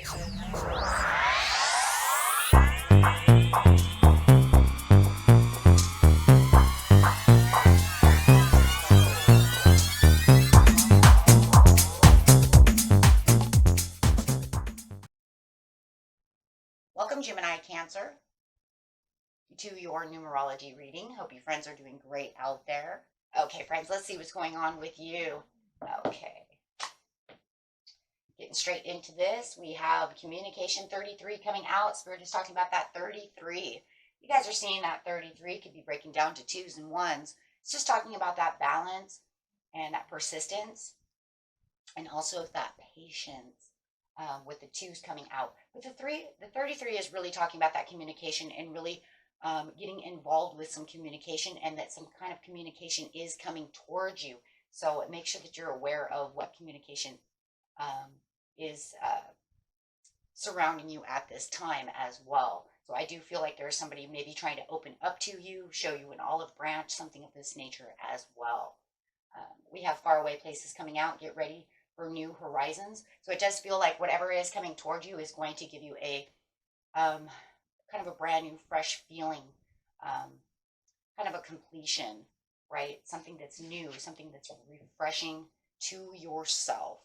Welcome, Gemini Cancer, to your numerology reading. Hope you friends are doing great out there. Okay, friends, let's see what's going on with you. Okay. Getting straight into this, we have communication 33 coming out. Spirit is talking about that 33. You guys are seeing that 33 could be breaking down to twos and ones. It's just talking about that balance and that persistence, and also that patience. With the twos coming out. But the 33 is really talking about that communication and really getting involved with some communication, and that some kind of communication is coming towards you. So make sure that you're aware of what communication is surrounding you at this time as well. So I do feel like there's somebody maybe trying to open up to you, show you an olive branch, something of this nature as well. We have faraway places coming out. Get ready for new horizons. So it does feel like whatever is coming toward you is going to give you a kind of a brand new, fresh feeling, kind of a completion, right? Something that's new, something that's refreshing to yourself.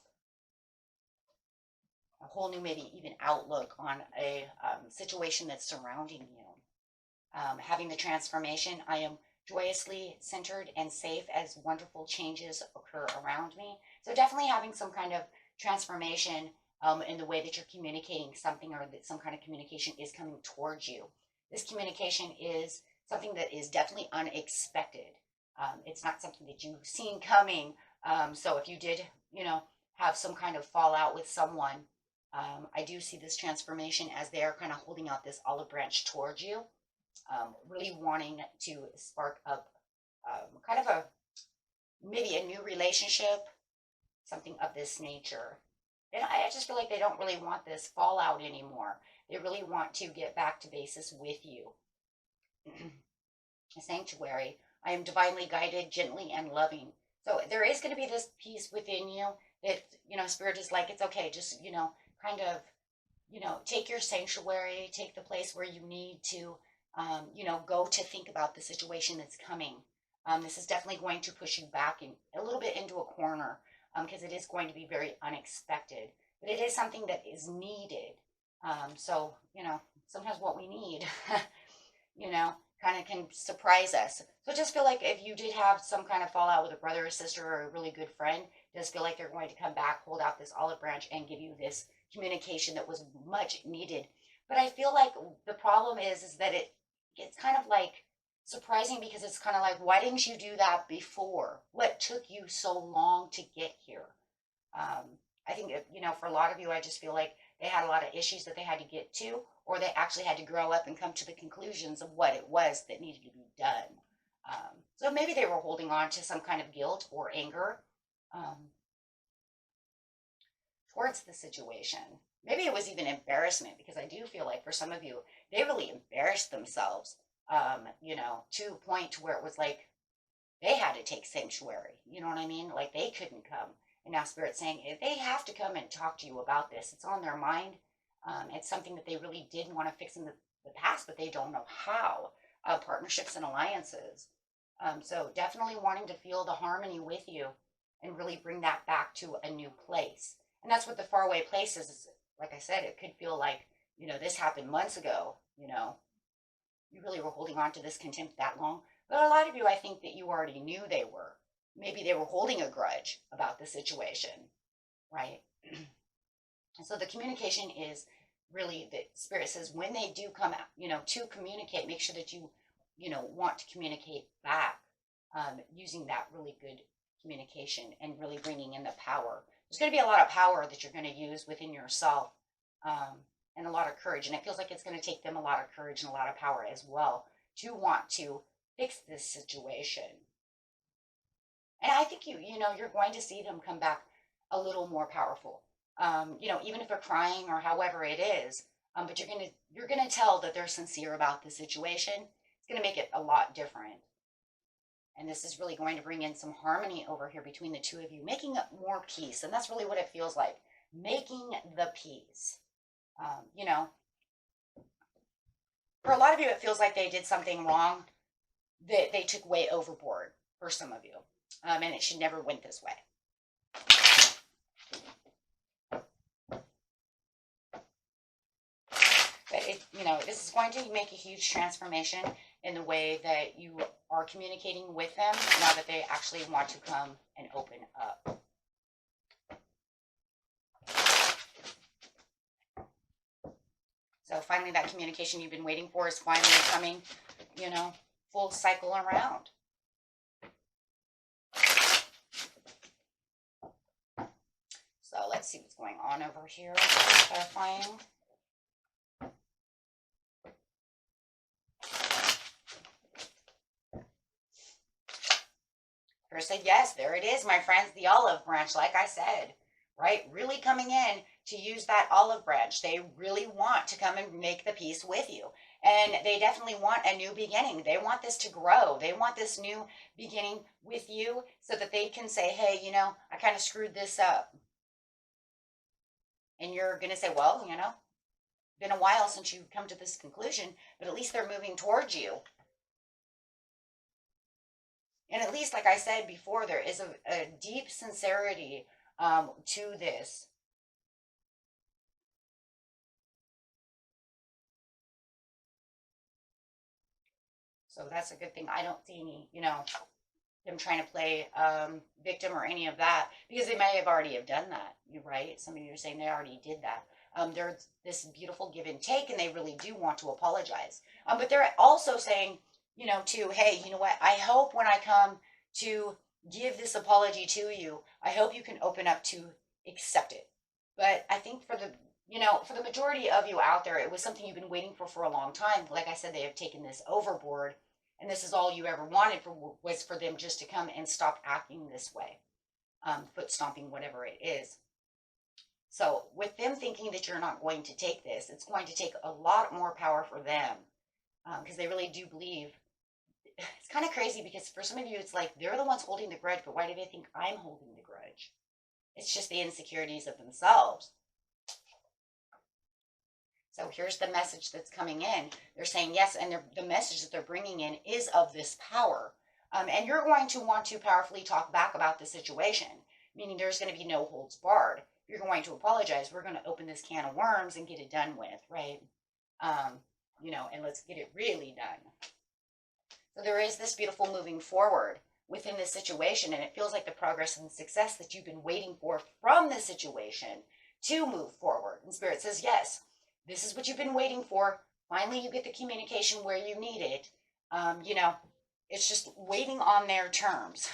A whole new, maybe even outlook on a situation that's surrounding you. Having the transformation, I am joyously centered and safe as wonderful changes occur around me. So definitely having some kind of transformation in the way that you're communicating something, or that some kind of communication is coming towards you. This communication is something that is definitely unexpected. It's not something that you've seen coming. So if you did, have some kind of fallout with someone, I do see this transformation as they are kind of holding out this olive branch towards you. Really wanting to spark up kind of maybe a new relationship, something of this nature. And I just feel like they don't really want this fallout anymore. They really want to get back to basis with you. Sanctuary, I am divinely guided, gently and loving. So there is going to be this peace within you that, Spirit is like, it's okay. Just, kind of, take your sanctuary, take the place where you need to, go to think about the situation that's coming. This is definitely going to push you back in a little bit into a corner, because it is going to be very unexpected, but it is something that is needed. So, sometimes what we need, kind of can surprise us. So just feel like if you did have some kind of fallout with a brother or sister or a really good friend, just feel like they're going to come back, hold out this olive branch, and give you this communication that was much needed. But I feel like the problem is that it's kind of like surprising, because it's kind of like, why didn't you do that before? What took you so long to get here? I think, for a lot of you, I just feel like they had a lot of issues that they had to get to, or they actually had to grow up and come to the conclusions of what it was that needed to be done. So maybe they were holding on to some kind of guilt or anger towards the situation. Maybe it was even embarrassment, because I do feel like for some of you, they really embarrassed themselves, to a point to where it was like they had to take sanctuary. You know what I mean? Like they couldn't come. And now Spirit's saying they have to come and talk to you about this. It's on their mind. It's something that they really did want to fix in the past, but they don't know how. Partnerships and alliances. So definitely wanting to feel the harmony with you and really bring that back to a new place. And that's what the faraway place is. Like I said, it could feel like, this happened months ago, you really were holding on to this contempt that long. But a lot of you, I think that you already knew they were. Maybe they were holding a grudge about the situation, right? And so the communication is really, the Spirit says, when they do come out, to communicate, make sure that you, want to communicate back, using that really good communication and really bringing in the power. There's going to be a lot of power that you're going to use within yourself, and a lot of courage. And it feels like it's going to take them a lot of courage and a lot of power as well to want to fix this situation. And I think you're going to see them come back a little more powerful. Even if they're crying or however it is, but you're gonna tell that they're sincere about the situation. It's gonna make it a lot different. And this is really going to bring in some harmony over here between the two of you, making more peace. And that's really what it feels like, making the peace. You know, for a lot of you, it feels like they did something wrong that they took way overboard for some of you. And it should never went this way. But this is going to make a huge transformation in the way that you are communicating with them now that they actually want to come and open up. So finally, that communication you've been waiting for is finally coming, full cycle around. So let's see what's going on over here. Clarifying. Chris said, yes, there it is, my friends, the olive branch, like I said, right? Really coming in to use that olive branch. They really want to come and make the peace with you. And they definitely want a new beginning. They want this to grow. They want this new beginning with you so that they can say, hey, I kind of screwed this up. And you're going to say, well, been a while since you've come to this conclusion, but at least they're moving towards you. And at least, like I said before, there is a deep sincerity to this. So that's a good thing. I don't see any, them trying to play victim or any of that, because they may have already have done that, right? Some of you are saying they already did that. There's this beautiful give and take, and they really do want to apologize. But they're also saying, hey, you know what? I hope when I come to give this apology to you, I hope you can open up to accept it. But I think for the majority of you out there, it was something you've been waiting for a long time. Like I said, they have taken this overboard, and this is all you ever wanted was for them just to come and stop acting this way, foot stomping, whatever it is. So with them thinking that you're not going to take this, it's going to take a lot more power for them, because they really do believe. It's kind of crazy because for some of you, it's like they're the ones holding the grudge, but why do they think I'm holding the grudge? It's just the insecurities of themselves. So here's the message that's coming in. They're saying yes, and the message that they're bringing in is of this power. And you're going to want to powerfully talk back about the situation, meaning there's going to be no holds barred. You're going to apologize. We're going to open this can of worms and get it done with, right? And let's get it really done. So there is this beautiful moving forward within this situation, and it feels like the progress and success that you've been waiting for from this situation to move forward. And Spirit says, yes, this is what you've been waiting for. Finally, you get the communication where you need it. It's just waiting on their terms.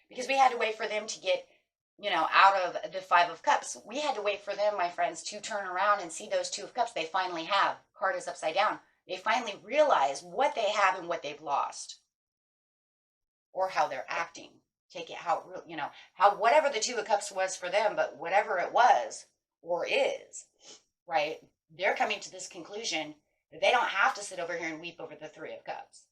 Because we had to wait for them to get, out of the Five of Cups. We had to wait for them, my friends, to turn around and see those Two of Cups. They finally have. Card is upside down. They finally realize what they have and what they've lost, or how they're acting. Take it how whatever the Two of Cups was for them, but whatever it was or is, right? They're coming to this conclusion that they don't have to sit over here and weep over the Three of Cups.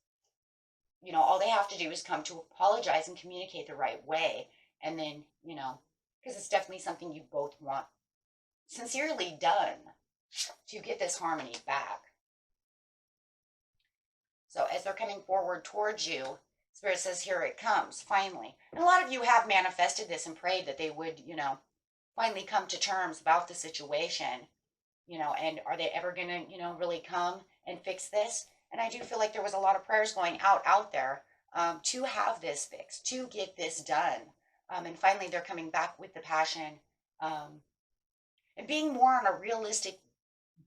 All they have to do is come to apologize and communicate the right way, and then because it's definitely something you both want sincerely done to get this harmony back. So as they're coming forward towards you, Spirit says, here it comes, finally. And a lot of you have manifested this and prayed that they would, finally come to terms about the situation, and are they ever going to, really come and fix this? And I do feel like there was a lot of prayers going out there to have this fixed, to get this done. And finally, they're coming back with the passion and being more on a realistic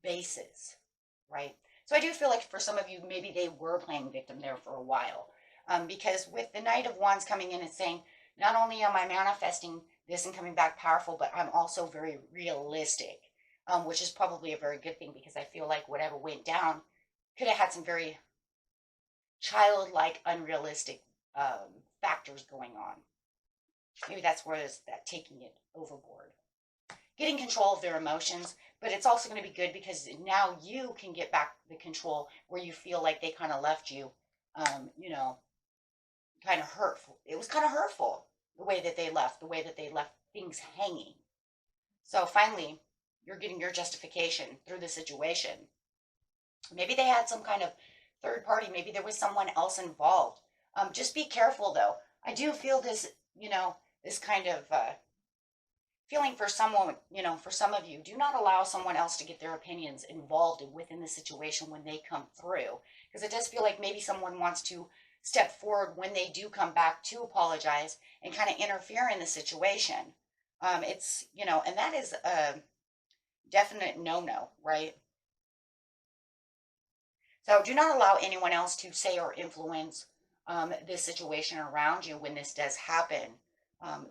basis, right? So I do feel like for some of you, maybe they were playing victim there for a while. Because with the Knight of Wands coming in and saying, not only am I manifesting this and coming back powerful, but I'm also very realistic, which is probably a very good thing, because I feel like whatever went down could have had some very childlike, unrealistic factors going on. Maybe that's where it's that taking it overboard. Getting control of their emotions, but it's also going to be good because now you can get back the control where you feel like they kind of left you, kind of hurtful. It was kind of hurtful the way that they left things hanging. So finally, you're getting your justification through the situation. Maybe they had some kind of third party. Maybe there was someone else involved. Just be careful, though. I do feel this, this kind of feeling for someone, for some of you. Do not allow someone else to get their opinions involved within the situation when they come through. Because it does feel like maybe someone wants to step forward when they do come back to apologize and kind of interfere in the situation. It's, and that is a definite no-no, right? So do not allow anyone else to say or influence this situation around you when this does happen.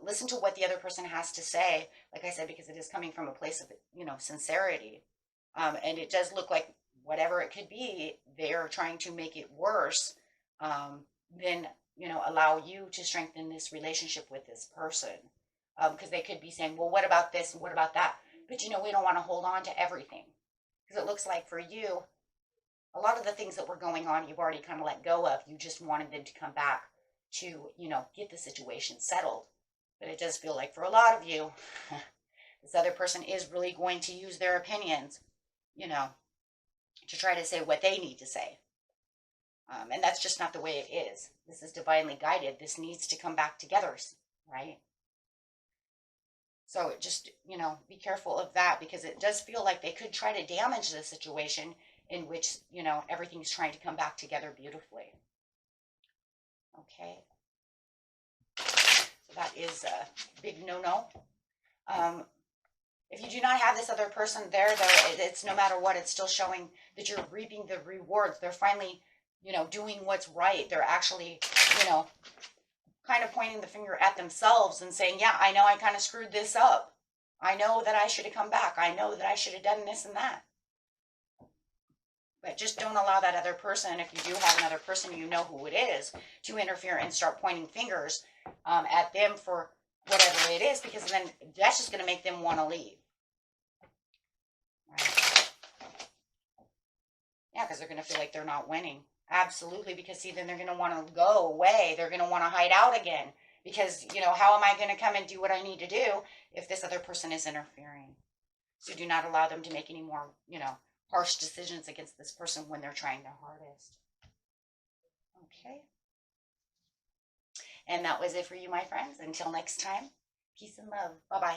Listen to what the other person has to say, like I said, because it is coming from a place of, sincerity. And it does look like whatever it could be, they're trying to make it worse than, allow you to strengthen this relationship with this person. Because they could be saying, well, what about this and what about that? But, we don't want to hold on to everything. Because it looks like for you, a lot of the things that were going on, you've already kind of let go of. You just wanted them to come back to, get the situation settled. But it does feel like for a lot of you, this other person is really going to use their opinions, to try to say what they need to say. And that's just not the way it is. This is divinely guided. This needs to come back together, right? So just, be careful of that, because it does feel like they could try to damage the situation in which, everything's trying to come back together beautifully. Okay. So that is a big no-no. If you do not have this other person there, though, it's no matter what, it's still showing that you're reaping the rewards. They're finally, doing what's right. They're actually, kind of pointing the finger at themselves and saying, yeah, I know I kind of screwed this up. I know that I should have come back. I know that I should have done this and that. But just don't allow that other person, if you do have another person, you know who it is, to interfere and start pointing fingers at them for whatever it is, because then that's just going to make them want to leave. Right? Yeah, because they're going to feel like they're not winning. Absolutely, because see, then they're going to want to go away. They're going to want to hide out again, because, how am I going to come and do what I need to do if this other person is interfering? So do not allow them to make any more, harsh decisions against this person when they're trying their hardest. Okay. And that was it for you, my friends. Until next time, peace and love. Bye-bye.